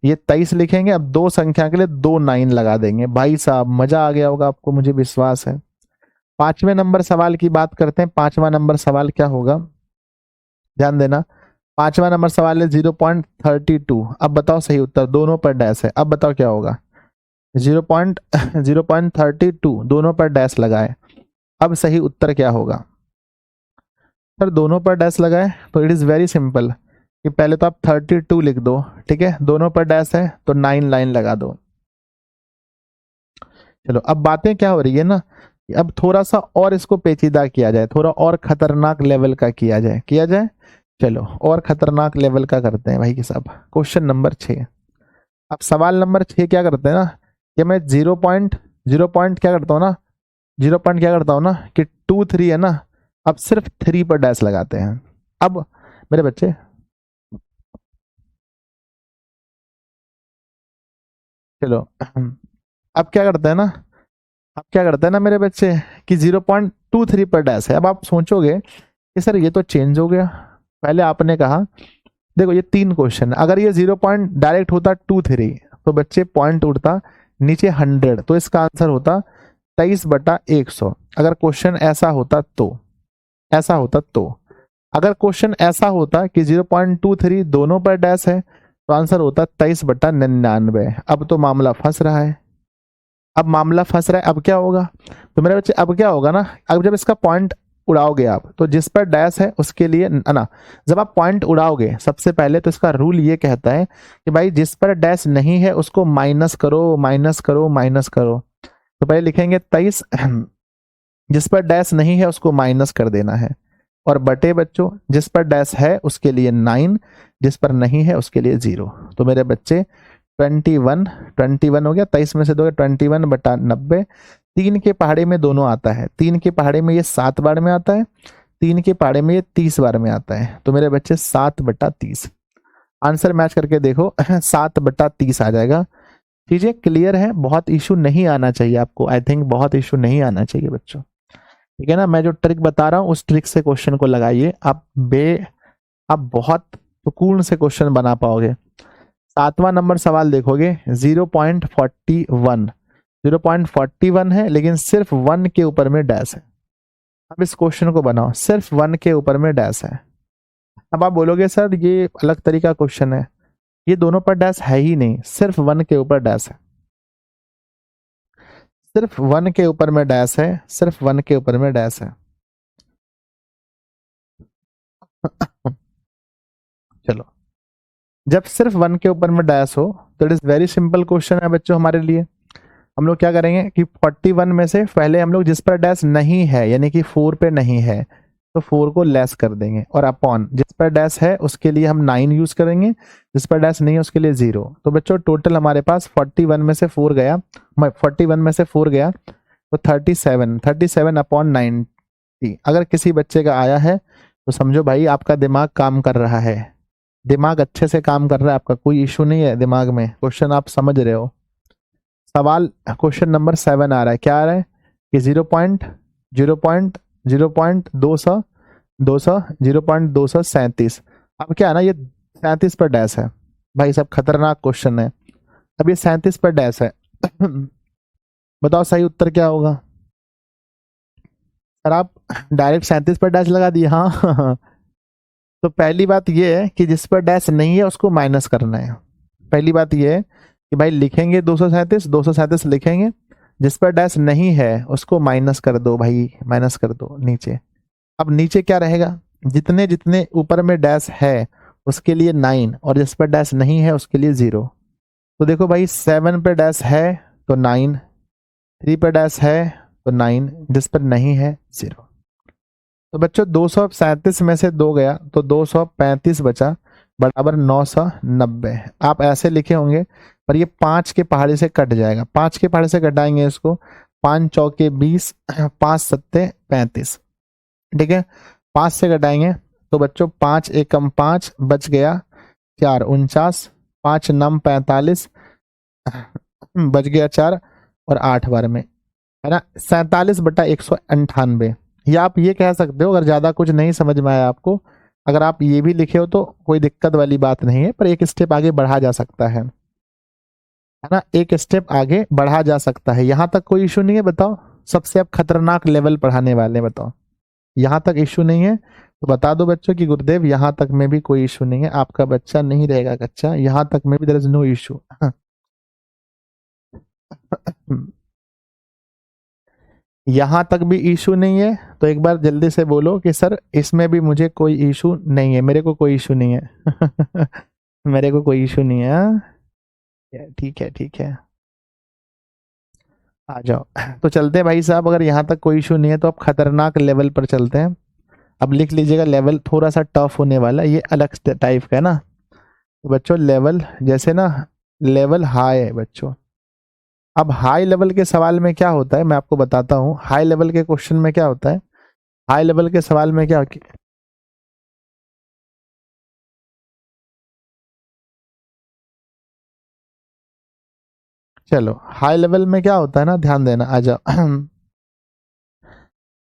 ये 23 लिखेंगे। अब दो संख्या के लिए 2 9 लगा देंगे। भाई साहब मजा आ गया होगा आपको, मुझे विश्वास है। 5वें नंबर सवाल की बात करते हैं। 5वां नंबर सवाल क्या होगा, ध्यान देना। 5वां नंबर सवाल है 0.32। अब बताओ सही उत्तर, दोनों पर डैश है। अब बताओ क्या होगा। 0.32 दोनों पर डैश लगाए, अब सही उत्तर क्या होगा। सर दोनों पर डैश लगाए तो इट इज़ वेरी सिंपल कि पहले तो आप 32 लिख दो, ठीक है। दोनों पर डैश है तो 9 लाइन लगा दो। चलो, अब बातें क्या हो रही है ना, अब थोड़ा सा और इसको पेचीदा किया जाए, थोड़ा और खतरनाक लेवल का किया जाए। चलो, और खतरनाक लेवल का करते हैं भाई साहब। Question number 6। अब सवाल नंबर 6 क्या करते हैं ना कि मैं 0 पॉइंट क्या करता हूँ ना, 0 पॉइंट क्या करता हूँ ना कि 2 3 है ना, अब सिर्फ 3 पर डैश लगाते हैं। अब मेरे बच्चे चलो, अब क्या करते हैं ना मेरे बच्चे कि 0.23 पर डैश है। अब आप सोचोगे कि सर ये तो चेंज हो गया। पहले आपने कहा, देखो ये 3 क्वेश्चन है। अगर ये 0 पॉइंट डायरेक्ट होता 23 तो बच्चे पॉइंट उड़ता नीचे 100, तो इसका आंसर होता 23/100। अगर क्वेश्चन ऐसा होता तो अगर क्वेश्चन ऐसा होता कि 0.23 दोनों पर डैश है तो आंसर होता 23/99। अब तो मामला फंस रहा है। अब क्या होगा, तो मेरे बच्चे अब क्या होगा ना, अब जब इसका पॉइंट उड़ाओगे आप तो जिस पर डैश है उसके लिए ना, जब आप पॉइंट उड़ाओगे सबसे पहले तो इसका रूल ये कहता है कि भाई जिस पर डैश नहीं है उसको माइनस करो। तो पहले लिखेंगे 23, जिस पर डैश नहीं है उसको माइनस कर देना है, और बटे बच्चों जिस पर डैश है उसके लिए 9, जिस पर नहीं है उसके लिए 0। तो मेरे बच्चे 21 हो गया, 23 में से 2 21/90। 3 के पहाड़े में दोनों आता है, 3 के पहाड़े में ये 7 बार में आता है, 3 के पहाड़े में ये 30 बार में आता है। तो मेरे बच्चे 7/30 आंसर मैच करके देखो 7/30 आ जाएगा। चीजें क्लियर है, बहुत इशू नहीं आना चाहिए आपको। आई थिंक बहुत इशू नहीं आना चाहिए बच्चों, ठीक है ना। मैं जो ट्रिक बता रहा हूँ उस ट्रिक से क्वेश्चन को लगाइए, आप बहुत सुकून से क्वेश्चन बना पाओगे। 7वां नंबर सवाल देखोगे 0.41 है, लेकिन सिर्फ 1 के ऊपर में डैश है। अब इस क्वेश्चन को बनाओ, सिर्फ 1 के ऊपर में डैश है। अब आप बोलोगे सर ये अलग तरीका क्वेश्चन है, ये दोनों पर डैश है ही नहीं, सिर्फ 1 के ऊपर डैश है, सिर्फ 1 के ऊपर में डैश है, सिर्फ 1 के ऊपर में डैश है। चलो, जब सिर्फ 1 के ऊपर में डैश हो तो it is very simple question है बच्चों हमारे लिए। हम लोग क्या करेंगे कि 41 में से पहले हम लोग जिस पर डैश नहीं है यानी कि 4 पे नहीं है तो 4 को लेस कर देंगे, और अपॉन जिस पर डैश है उसके लिए हम 9 यूज करेंगे, जिस पर डैश नहीं है उसके लिए 0। तो बच्चों टोटल हमारे पास 41 में से 4 गया, 41 में से 4 गया तो 37/90। अगर किसी बच्चे का आया है तो समझो भाई आपका दिमाग काम कर रहा है, दिमाग अच्छे से काम कर रहा है आपका, कोई इशू नहीं है दिमाग में, क्वेश्चन आप समझ रहे हो। सवाल क्वेश्चन नंबर 7 आ रहा है, क्या आ रहा है कि 0.237। अब क्या है ना, ये 37 पर डैश है भाई साहब, खतरनाक क्वेश्चन है। अब ये 37 पर डैश है बताओ सही उत्तर क्या होगा। सर आप डायरेक्ट 37 पर डैश लगा दिए, हाँ तो पहली बात ये है कि जिस पर डैश नहीं है उसको माइनस करना है। पहली बात ये है कि भाई लिखेंगे 237 लिखेंगे, जिस पर डैश नहीं है उसको माइनस कर दो भाई, माइनस कर दो नीचे। अब नीचे क्या रहेगा, जितने जितने ऊपर में डैश है उसके लिए 9, और जिस पर डैश नहीं है उसके लिए 0। तो देखो भाई 7 पे डैश है तो 9, 3 पे डैश है तो 9, जिस पर नहीं है 0। तो बच्चों 237 में से 2 गया तो 235 बचा, बराबर 990। आप ऐसे लिखे होंगे पर ये 5 के पहाड़े से कट जाएगा, 5 के पहाड़े से कटाएंगे इसको, 5 चौके 20, 5 सत्ते 35, ठीक है। 5 से घटाएंगे तो बच्चों 5 एकम 5 बच गया 4, 49, 5 नम 45 बच गया 4, और 8 बार में है ना 47/198। या आप ये कह सकते हो, अगर ज्यादा कुछ नहीं समझ में आया आपको, अगर आप ये भी लिखे हो तो कोई दिक्कत वाली बात नहीं है, पर एक स्टेप आगे बढ़ा जा सकता है ना, एक स्टेप आगे बढ़ा जा सकता है। यहां तक कोई इशू नहीं है बताओ, सबसे अब खतरनाक लेवल पढ़ाने वाले हैं, बताओ यहां तक इशू नहीं है तो बता दो बच्चों कि गुरुदेव यहां तक में भी कोई इशू नहीं है, आपका बच्चा नहीं रहेगा कच्चा, यहां तक में भी देयर इज नो इशू। यहां तक भी इशू नहीं है तो एक बार जल्दी से बोलो कि सर इसमें भी मुझे कोई इशू नहीं है, मेरे को कोई इशू नहीं है मेरे को कोई इशू नहीं है, हाँ? ठीक है ठीक है, आ जाओ। तो चलते हैं भाई साहब, अगर यहाँ तक कोई इशू नहीं है तो अब खतरनाक लेवल पर चलते हैं। अब लिख लीजिएगा, लेवल थोड़ा सा टफ होने वाला है, ये अलग टाइप का है ना। तो बच्चों लेवल जैसे ना, लेवल हाई है बच्चों। अब हाई लेवल के सवाल में क्या होता है मैं आपको बताता हूँ, हाई लेवल के क्वेश्चन में क्या होता है, हाई लेवल के सवाल में क्या, चलो हाई लेवल में क्या होता है ना, ध्यान देना, आ जाओ।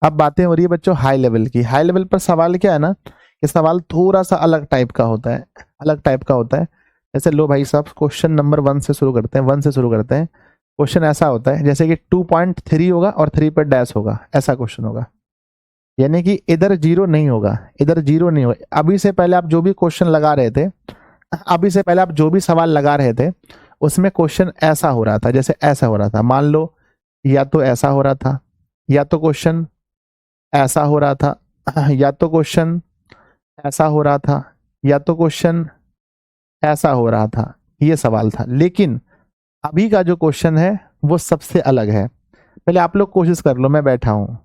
अब बातें हो रही है बच्चों हाई लेवल की। हाई लेवल पर सवाल क्या है ना, कि सवाल थोड़ा सा अलग टाइप का होता है, अलग टाइप का होता है। जैसे लो भाई साहब क्वेश्चन नंबर 1 से शुरू करते हैं, 1 से शुरू करते हैं। क्वेश्चन ऐसा होता है जैसे कि 2.3 होगा और 3 पर डैश होगा, ऐसा क्वेश्चन होगा। यानी कि इधर जीरो नहीं होगा, इधर जीरो नहीं होगा। अभी से पहले आप जो भी क्वेश्चन लगा रहे थे, अभी से पहले आप जो भी सवाल लगा रहे थे उसमें क्वेश्चन ऐसा हो रहा था, जैसे ऐसा हो रहा था, मान लो या तो ऐसा हो रहा था, या तो क्वेश्चन ऐसा हो रहा था, या तो क्वेश्चन ऐसा हो रहा था, या तो क्वेश्चन ऐसा हो रहा था, ये सवाल था। लेकिन अभी का जो क्वेश्चन है वो सबसे अलग है। पहले आप लोग कोशिश कर लो, मैं बैठा हूं,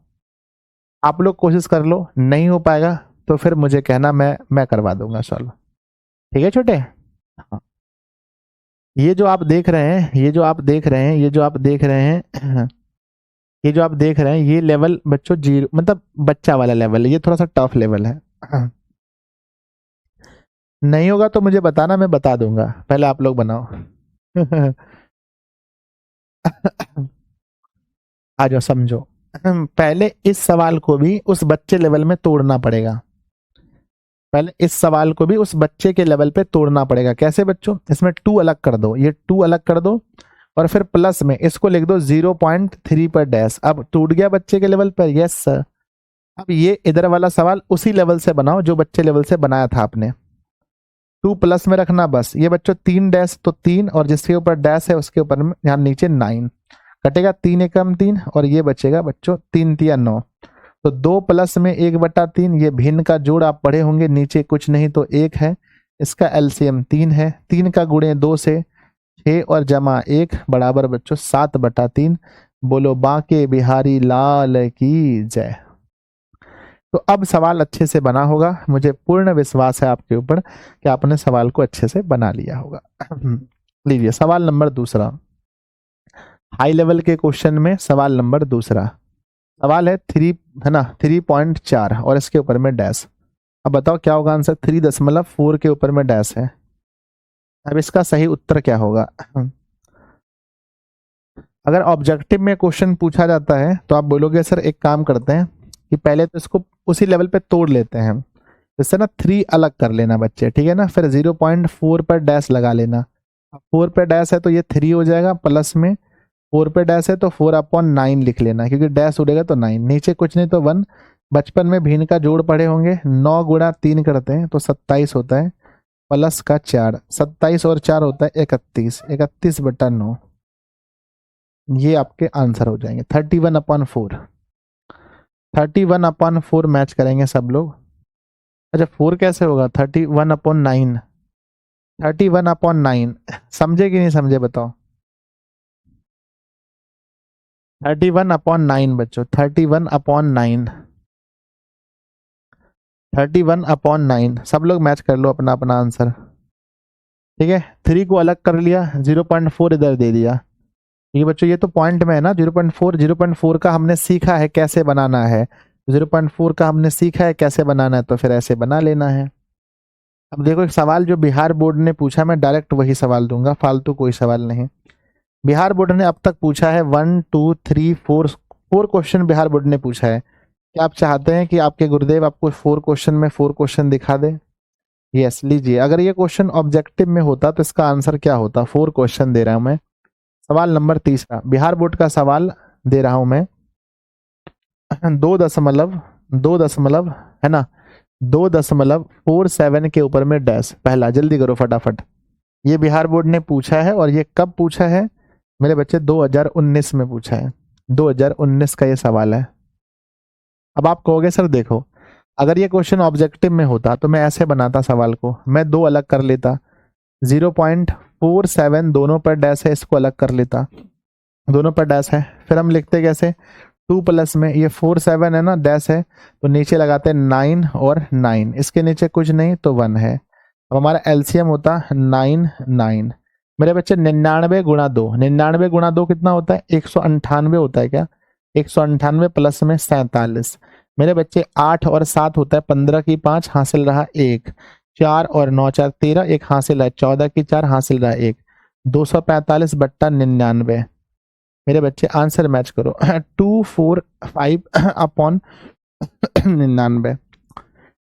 आप लोग कोशिश कर लो, नहीं हो पाएगा तो फिर मुझे कहना, मैं करवा दूंगा सॉल्व, ठीक है छोटे। हाँ, ये जो आप देख रहे हैं, ये जो आप देख रहे हैं, ये जो आप देख रहे हैं ये जो आप देख रहे हैं, ये लेवल बच्चों जीरो मतलब बच्चा वाला लेवल है, ये थोड़ा सा टफ लेवल है। नहीं होगा तो मुझे बताना, मैं बता दूंगा, पहले आप लोग बनाओ। आ जाओ समझो। पहले इस सवाल को भी उस बच्चे लेवल में तोड़ना पड़ेगा, पहले इस सवाल को भी उस बच्चे के लेवल पे तोड़ना पड़ेगा। कैसे बच्चों, इसमें 2 अलग कर दो, ये 2 अलग कर दो, और फिर प्लस में इसको लिख दो 0.3 पर डैश। अब टूट गया बच्चे के लेवल पर, यस सर। अब ये इधर वाला सवाल उसी लेवल से बनाओ जो बच्चे लेवल से बनाया था आपने, 2 प्लस में रखना बस। ये बच्चों 3 डैश तो 3, और जिसके ऊपर डैश है उसके ऊपर में यहाँ नीचे 9 कटेगा, 3 एकम 3, और ये बचेगा बच्चों 3 तिया 9। तो 2 प्लस में 1/3, ये भिन्न का जोड़ आप पढ़े होंगे, नीचे कुछ नहीं तो 1 है, इसका एलसीएम 3 है, 3 का गुणे 2 से 6 और जमा 1 बराबर बच्चों 7/3। बोलो बांके बिहारी लाल की जय। तो अब सवाल अच्छे से बना होगा, मुझे पूर्ण विश्वास है आपके ऊपर कि आपने सवाल को अच्छे से बना लिया होगा। लीजिए सवाल नंबर दूसरा, हाई लेवल के क्वेश्चन में सवाल नंबर दूसरा। सवाल है 3 है ना 3.4 और इसके ऊपर में डैश। अब बताओ क्या होगा आंसर, 3.4 के ऊपर में डैश है। अब इसका सही उत्तर क्या होगा? अगर ऑब्जेक्टिव में क्वेश्चन पूछा जाता है तो आप बोलोगे सर एक काम करते हैं कि पहले तो इसको उसी लेवल पे तोड़ लेते हैं, इससे ना 3 अलग कर लेना बच्चे, ठीक है ना, फिर 0.4 पर डैश लगा लेना। 4 पे डैश है तो ये 3 हो जाएगा, प्लस में 4 पे डैश है तो 4/9 लिख लेना, क्योंकि डैश उड़ेगा तो 9, नीचे कुछ नहीं तो 1। बचपन में भिन्न का जोड़ पढ़े होंगे, 9 गुणा 3 करते हैं तो 27 होता है, प्लस का 4, 27 और 4 होता है 31, 31/9। ये आपके आंसर हो जाएंगे 31/4। 31/4 मैच करेंगे सब लोग। अच्छा 4 कैसे होगा, 31/9, 31/9 समझे कि नहीं समझे बताओ? 31/9 बच्चों, 31/9, 31/9 सब लोग मैच कर लो अपना अपना आंसर। ठीक है, 3 को अलग कर लिया, 0.4 इधर दे दिया। ये बच्चों ये तो पॉइंट में है ना, 0.4 का हमने सीखा है कैसे बनाना है, 0.4 का हमने सीखा है कैसे बनाना है, तो फिर ऐसे बना लेना है। अब देखो एक सवाल जो बिहार बोर्ड ने पूछा, मैं डायरेक्ट वही सवाल दूंगा, फालतू कोई सवाल नहीं। बिहार बोर्ड ने अब तक पूछा है 1 2 3 4 क्वेश्चन बिहार बोर्ड ने पूछा है। क्या आप चाहते हैं कि आपके गुरुदेव आपको 4 क्वेश्चन में 4 क्वेश्चन दिखा दे? यस, लीजिए। अगर ये क्वेश्चन ऑब्जेक्टिव में होता तो इसका आंसर क्या होता? 4 क्वेश्चन दे रहा हूं मैं। सवाल नंबर 3 बिहार बोर्ड का सवाल दे रहा हूं मैं। 2 दशमलव है ना, 2.47 के ऊपर में डैश। पहला जल्दी करो फटाफट, ये बिहार बोर्ड ने पूछा है, और ये कब पूछा है मेरे बच्चे? 2019 में पूछा है, 2019 का ये सवाल है। अब आप कहोगे सर देखो, अगर ये क्वेश्चन ऑब्जेक्टिव में होता तो मैं ऐसे बनाता सवाल को, मैं 2 अलग कर लेता, 0.47 दोनों पर डैश है, इसको अलग कर लेता, दोनों पर डैश है, फिर हम लिखते कैसे, 2 प्लस में ये 47 है ना, डैश है तो नीचे लगाते हैं 9 और 9, इसके नीचे कुछ नहीं तो 1 है। अब हमारा एलसीएम होता 9 9। मेरे बच्चे 99 गुणा 2, 99 गुणा 2 कितना होता है? 198 होता है क्या? 198 प्लस में 47। मेरे बच्चे 8 और 7 होता है, 15 की 5 हासिल रहा 1, 4 और 9 4 13, एक हासिल है 14 की 4 हासिल रहा 1, 245/99। मेरे बच्चे आंसर मैच करो 245/99।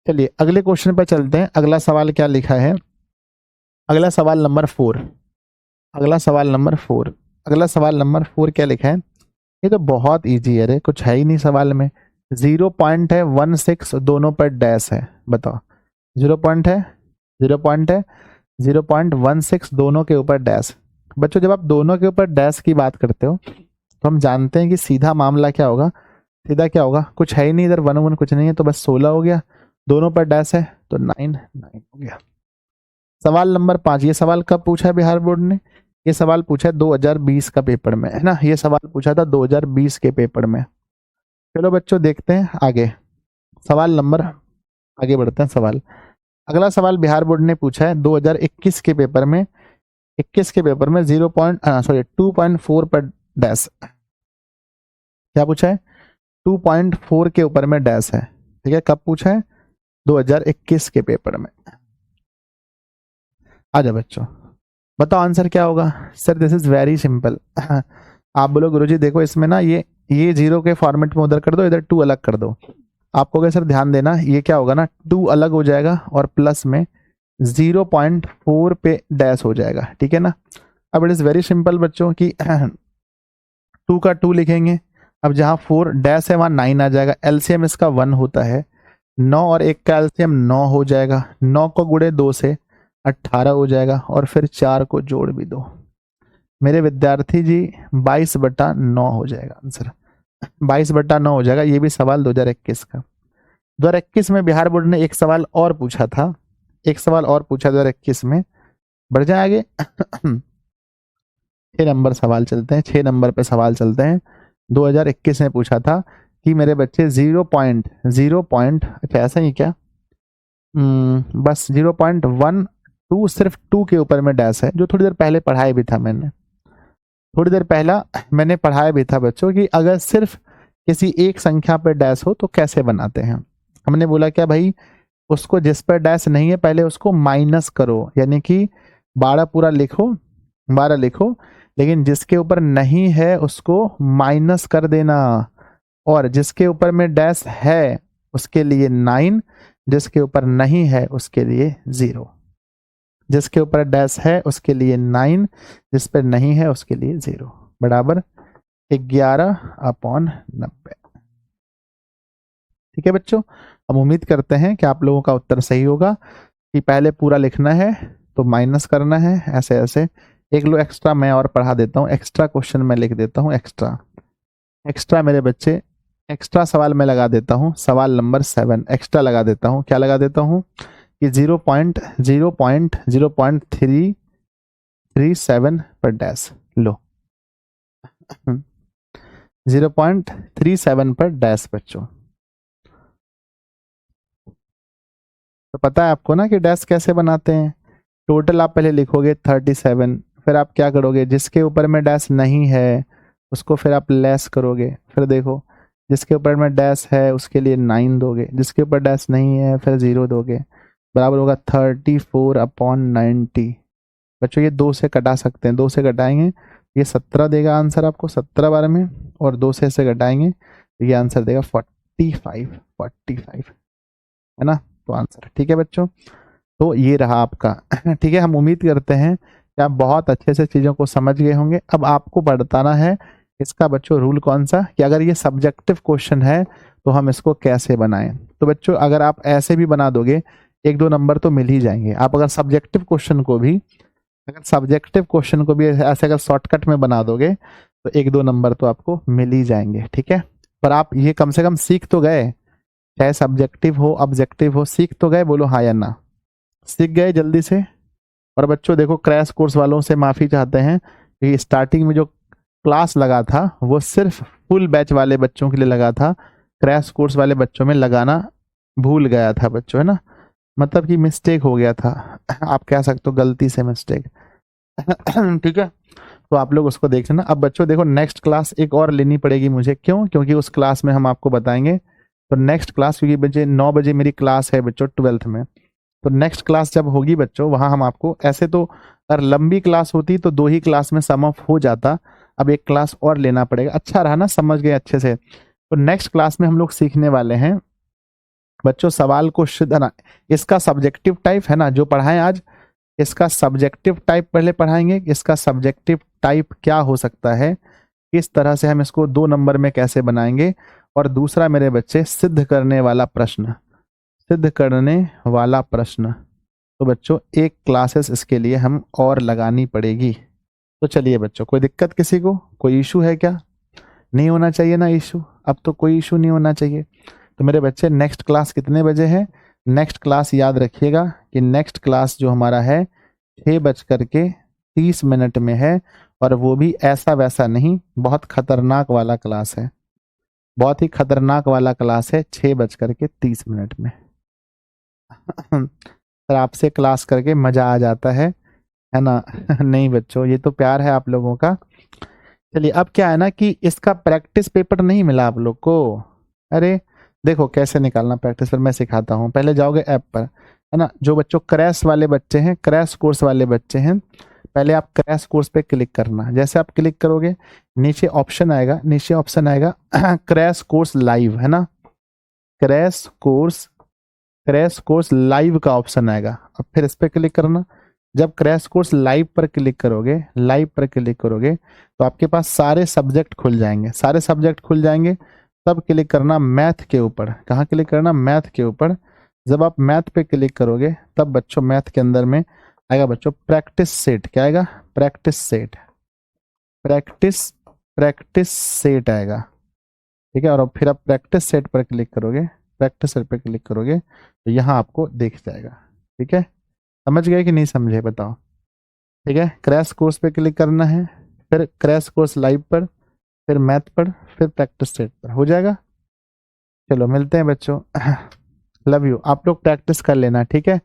चलिए अगले क्वेश्चन पर चलते हैं। अगला सवाल क्या लिखा है? अगला सवाल नंबर 4, अगला सवाल नंबर 4, अगला सवाल नंबर 4 क्या लिखा है? ये तो बहुत इजी है रे, कुछ है ही नहीं सवाल में। 0.16 दोनों पर डैश है, बताओ। 0 पॉइंट है, 0 पॉइंट है, 0.16 दोनों के ऊपर डैश। बच्चों जब आप दोनों के ऊपर डैश की बात करते हो तो हम जानते हैं कि सीधा मामला क्या होगा, सीधा क्या होगा, कुछ है ही नहीं इधर, 1 1 कुछ नहीं है तो बस 16 हो गया, दोनों पर डैश है तो 9 9 हो गया। सवाल नंबर 5, ये सवाल कब पूछा है बिहार बोर्ड ने? ये सवाल पूछा है 2020 का पेपर में, है ना, ये सवाल पूछा था 2020 के पेपर में। चलो बच्चों देखते हैं आगे, सवाल नंबर, आगे बढ़ते हैं सवाल। अगला सवाल बिहार बोर्ड ने पूछा है 2021 के पेपर में, 21 के पेपर में 2.4 पर डैश। क्या पूछा है? 2.4 के ऊपर में डैश है, ठीक है, कब पूछा है? 2021 के पेपर में। आजा बच्चों बताओ आंसर क्या होगा? Sir this is very simple. आप बोलो गुरुजी देखो इसमें ना ये 0 के फॉर्मेट में उधर कर दो, इधर 2 अलग कर दो। आपको क्या सर ध्यान देना, ये क्या होगा ना, 2 अलग हो जाएगा और प्लस में 0.4 पे डैश हो जाएगा, ठीक है ना। अब इट इज वेरी सिंपल बच्चों कि 2 का 2 लिखेंगे, अब जहां 4 डैश है वहां 9 आ जाएगा, एलसीएम इसका 1 होता है, 9 और 1 का एलसीएम 9 हो जाएगा, 9 को गुणे 2 से 18 हो जाएगा, और फिर 4 को जोड़ भी दो। मेरे विद्यार्थी जी 22/9 हो जाएगा आंसर, 22/9 हो जाएगा। ये भी सवाल 2021 का। 2021 में बिहार बोर्ड ने एक सवाल और पूछा था, एक सवाल और पूछा 2021 में। बढ़ जाए आगे 6 नंबर सवाल चलते हैं, 6 नंबर पे सवाल चलते हैं। 2021 में पूछा था कि मेरे बच्चे 0. अच्छा ऐसा ही क्या, बस 0.12 सिर्फ 2 के ऊपर में डैश है, जो थोड़ी देर पहले पढ़ाया भी था मैंने, थोड़ी देर पहला मैंने पढ़ाया भी था बच्चों कि अगर सिर्फ किसी एक संख्या पर डैश हो तो कैसे बनाते हैं। हमने बोला क्या भाई, उसको जिस पर डैश नहीं है पहले उसको माइनस करो, यानी कि 12 पूरा लिखो, 12 लिखो, लेकिन जिसके ऊपर नहीं है उसको माइनस कर देना, और जिसके ऊपर में डैश है उसके लिए 9, जिसके ऊपर नहीं है उसके लिए 0। जिसके ऊपर डैश है उसके लिए 9, जिस पर नहीं है उसके लिए 0, बराबर 11/90। ठीक है बच्चों, हम उम्मीद करते हैं कि आप लोगों का उत्तर सही होगा, कि पहले पूरा लिखना है तो माइनस करना है, ऐसे ऐसे। एक लो एक्स्ट्रा मैं और पढ़ा देता हूँ, एक्स्ट्रा क्वेश्चन मैं लिख देता हूँ, एक्स्ट्रा एक्स्ट्रा मेरे बच्चे, एक्स्ट्रा सवाल मैं लगा देता हूँ, सवाल नंबर 7 एक्स्ट्रा लगा देता हूँ। क्या लगा देता हूँ कि 0.0.0337 पर डैश लो, 0.37 पर डैश बच्चों। तो पता है आपको ना कि डैश कैसे बनाते हैं। टोटल आप पहले लिखोगे 37, फिर आप क्या करोगे, जिसके ऊपर में डैश नहीं है उसको फिर आप लेस करोगे, फिर देखो जिसके ऊपर में डैश है उसके लिए 9 दोगे, जिसके ऊपर डैश नहीं है फिर 0 दोगे, बराबर होगा 34/90। बच्चों ये 2 से कटा सकते हैं, 2 से घटाएंगे ये 17 देगा आंसर आपको, 17 बार में, और 2 से इसे घटाएंगे तो ये आंसर देगा 45 है ना, तो आंसर ठीक है बच्चों। तो ये रहा आपका ठीक है, हम उम्मीद करते हैं कि आप बहुत अच्छे से चीज़ों को समझ गए होंगे। अब आपको बताना है इसका बच्चों रूल कौन सा, कि अगर ये सब्जेक्टिव क्वेश्चन है तो हम इसको कैसे बनाएं। तो बच्चों अगर आप ऐसे भी बना दोगे 1-2 नंबर तो मिल ही जाएंगे। आप अगर सब्जेक्टिव क्वेश्चन को भी ऐसे अगर शॉर्टकट में बना दोगे तो 1-2 नंबर तो आपको मिल ही जाएंगे, ठीक है। पर आप ये कम से कम सीख तो गए, चाहे सब्जेक्टिव हो ऑब्जेक्टिव हो, सीख तो गए, बोलो हाँ या ना, सीख गए जल्दी से। और बच्चों देखो क्रैश कोर्स वालों से माफ़ी चाहते हैं कि स्टार्टिंग में जो क्लास लगा था वो सिर्फ फुल बैच वाले बच्चों के लिए लगा था, क्रैश कोर्स वाले बच्चों में लगाना भूल गया था बच्चों, है ना, मतलब कि मिस्टेक हो गया था, आप कह सकते हो गलती से मिस्टेक ठीक है, तो आप लोग उसको देख लेना। अब बच्चों देखो नेक्स्ट क्लास एक और लेनी पड़ेगी मुझे, क्यों, क्योंकि उस क्लास में हम आपको बताएंगे। तो नेक्स्ट क्लास, क्योंकि बच्चे 9 बजे मेरी क्लास है बच्चों 12th में, तो नेक्स्ट क्लास जब होगी बच्चों वहाँ हम आपको, ऐसे तो अगर लंबी क्लास होती तो 2 ही क्लास में सम ऑफ हो जाता, अब एक क्लास और लेना पड़ेगा। अच्छा रहा ना, समझ गए अच्छे से। तो नेक्स्ट क्लास में हम लोग सीखने वाले हैं बच्चों सवाल को शुद्ध ना, इसका सब्जेक्टिव टाइप है ना जो पढ़ाएं आज, इसका सब्जेक्टिव टाइप पहले पढ़ाएंगे, इसका सब्जेक्टिव टाइप क्या हो सकता है, किस तरह से हम इसको 2 नंबर में कैसे बनाएंगे, और दूसरा मेरे बच्चे सिद्ध करने वाला प्रश्न, सिद्ध करने वाला प्रश्न। तो बच्चों एक क्लासेस इसके लिए हम और लगानी पड़ेगी। तो चलिए बच्चों, कोई दिक्कत किसी को, कोई इशू है क्या, नहीं होना चाहिए ना इशू, अब तो कोई इशू नहीं होना चाहिए। तो मेरे बच्चे नेक्स्ट क्लास कितने बजे है, नेक्स्ट क्लास याद रखिएगा कि नेक्स्ट क्लास जो हमारा है 6:30 में है, और वो भी ऐसा वैसा नहीं, बहुत खतरनाक वाला क्लास है, बहुत ही खतरनाक वाला क्लास है, 6:30 में सर आपसे क्लास करके मजा आ जाता है ना नहीं बच्चों, ये तो प्यार है आप लोगों का। चलिए अब क्या है ना कि इसका प्रैक्टिस पेपर नहीं मिला आप लोग को। अरे देखो कैसे निकालना प्रैक्टिस पेपर मैं सिखाता हूँ। पहले जाओगे ऐप पर, है ना, जो बच्चों क्रैश वाले बच्चे हैं, क्रैश कोर्स वाले बच्चे हैं, पहले आप क्रैश कोर्स पे क्लिक करना। जैसे आप क्लिक करोगे नीचे ऑप्शन आएगा, नीचे ऑप्शन आएगा क्रैश कोर्स लाइव, है ना, crash course, crash course live का ऑप्शन आएगा। अब फिर इस पर क्लिक करना। जब क्रैश कोर्स लाइव पर क्लिक करोगे, लाइव पर क्लिक करोगे तो आपके पास सारे सब्जेक्ट खुल जाएंगे, सारे सब्जेक्ट खुल जाएंगे। तब क्लिक करना मैथ के ऊपर, कहाँ क्लिक करना, मैथ के ऊपर। जब आप मैथ पे क्लिक करोगे तब बच्चों मैथ के अंदर में आएगा बच्चों प्रैक्टिस सेट, क्या आएगा, practice set, practice practice set आएगा, ठीक है। और अब फिर आप प्रैक्टिस सेट पर क्लिक करोगे, प्रैक्टिस सेट पर क्लिक करोगे तो यहाँ आपको दिख जाएगा, ठीक है। समझ गए कि नहीं समझे बताओ, ठीक है। क्रैश कोर्स पे क्लिक करना है, फिर क्रैश कोर्स लाइव पर, फिर मैथ पर, फिर प्रैक्टिस सेट पर, हो जाएगा। चलो मिलते हैं बच्चों, लव यू। आप लोग प्रैक्टिस कर लेना, ठीक है,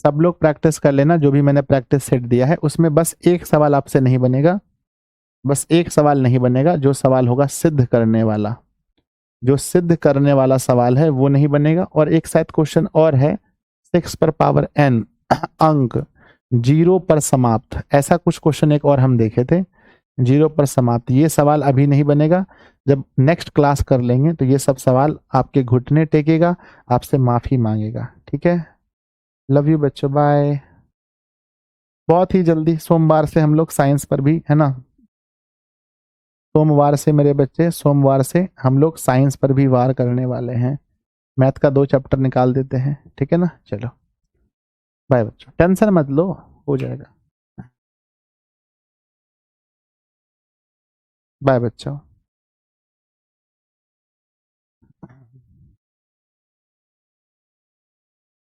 सब लोग प्रैक्टिस कर लेना। जो भी मैंने प्रैक्टिस सेट दिया है उसमें बस एक सवाल आपसे नहीं बनेगा, बस एक सवाल नहीं बनेगा, जो सवाल होगा सिद्ध करने वाला, जो सिद्ध करने वाला सवाल है वो नहीं बनेगा। और एक शायद क्वेश्चन और है 6 पर पावर n अंक 0 पर समाप्त, ऐसा कुछ क्वेश्चन एक और हम देखे थे, 0 पर समाप्त। ये सवाल अभी नहीं बनेगा, जब नेक्स्ट क्लास कर लेंगे तो ये सब सवाल आपके घुटने टेकेगा, आपसे माफी मांगेगा। ठीक है, लव यू बच्चों, बाय। बहुत ही जल्दी सोमवार से हम लोग साइंस पर भी, है ना, सोमवार से मेरे बच्चे, सोमवार से हम लोग साइंस पर भी वार करने वाले हैं। मैथ का 2 चैप्टर निकाल देते हैं, ठीक है ना। चलो बाय बच्चों, टेंशन मत लो, हो जाएगा। बाय बच्चों।